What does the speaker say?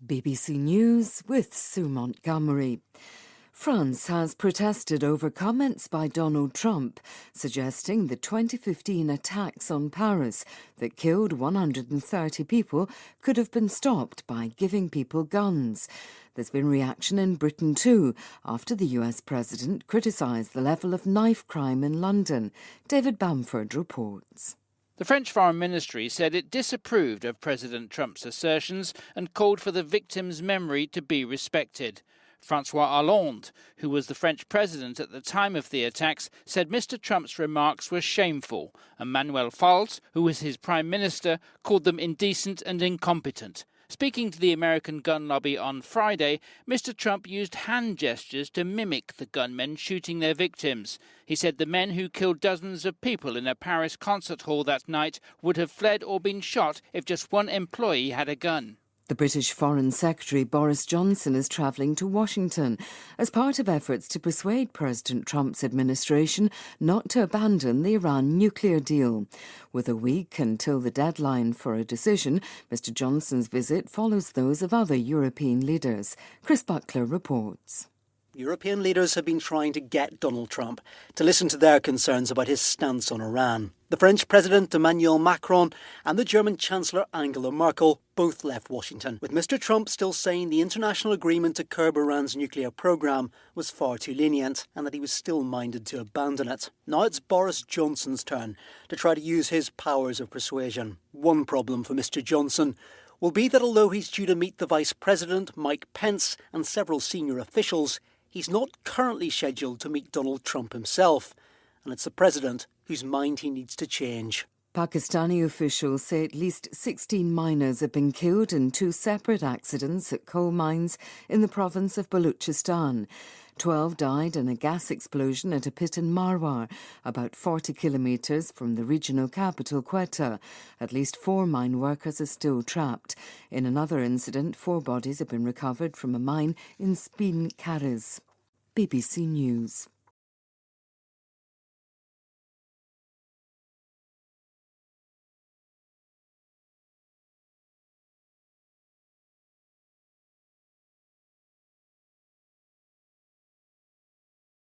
BBC News with Sue Montgomery. France has protested over comments by Donald Trump suggesting the 2015 attacks on Paris that killed 130 people could have been stopped by giving people guns. There's been reaction in Britain too, after the US president criticised the level of knife crime in London. David Bamford reports. The French Foreign Ministry said it disapproved of President Trump's assertions and called for the victims' memory to be respected. François Hollande, who was the French president at the time of the attacks, said Mr. Trump's remarks were shameful, and Manuel Valls, who was his prime minister, called them indecent and incompetent. Speaking to the American gun lobby on Friday, Mr. Trump used hand gestures to mimic the gunmen shooting their victims. He said the men who killed dozens of people in a Paris concert hall that night would have fled or been shot if just one employee had a gun. The British Foreign Secretary Boris Johnson is travelling to Washington as part of efforts to persuade President Trump's administration not to abandon the Iran nuclear deal. With a week until the deadline for a decision, Mr Johnson's visit follows those of other European leaders. Chris Buckler reports. European leaders have been trying to get Donald Trump to listen to their concerns about his stance on Iran. The French President Emmanuel Macron and the German Chancellor Angela Merkel both left Washington, with Mr Trump still saying the international agreement to curb Iran's nuclear programme was far too lenient and that he was still minded to abandon it. Now it's Boris Johnson's turn to try to use his powers of persuasion. One problem for Mr Johnson will be that although he's due to meet the Vice President, Mike Pence, and several senior officials, he's not currently scheduled to meet Donald Trump himself, and it's the president whose mind he needs to change. Pakistani officials say at least 16 miners have been killed in two separate accidents at coal mines in the province of Baluchistan. 12 died in a gas explosion at a pit in Marwar, about 40 kilometres from the regional capital, Quetta. At least 4 mine workers are still trapped. In another incident, 4 bodies have been recovered from a mine in Speen Kariz. BBC News.